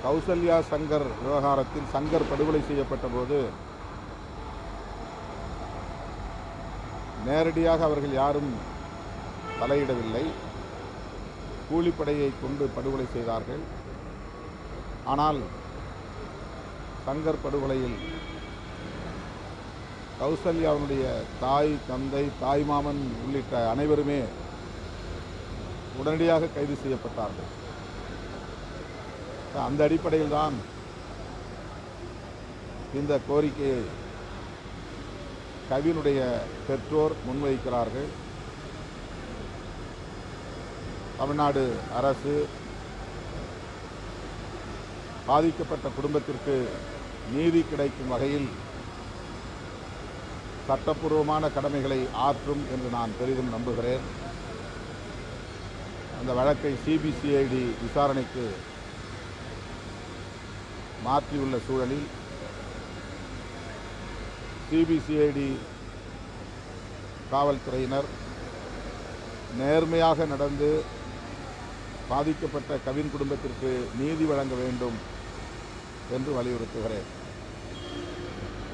கௌசல்யா சங்கர் விவகாரத்தில் சங்கர் படுகொலை செய்யப்பட்ட போது நேரடியாக அவர்கள் யாரும் தலையிடவில்லை. கூலிப்படையை கொண்டு படுகொலை செய்தார்கள். ஆனால் சங்கர் படுகொலையில் கௌசல்யாவுடைய தாய், தந்தை, தாய்மாமன் உள்ளிட்ட அனைவருமே உடனடியாக கைது செய்யப்பட்டார்கள். அந்த அடிப்படையில் தான் இந்த கோரிக்கையை கவினுடைய பெற்றோர் முன்வைக்கிறார்கள். தமிழ்நாடு அரசு பாதிக்கப்பட்ட குடும்பத்திற்கு நீதி கிடைக்கும் வகையில் சட்டப்பூர்வமான கடமைகளை ஆற்றும் என்று நான் பெரிதும் நம்புகிறேன். அந்த வழக்கை சிபிசிஐடி விசாரணைக்கு மாற்றியுள்ள சூழலில் சிபிசிஐடி காவல்துறையினர் நேர்மையாக நடந்து பாதிக்கப்பட்ட கவின் குடும்பத்திற்கு நீதி வழங்க வேண்டும் என்று வலியுறுத்துகிறேன்.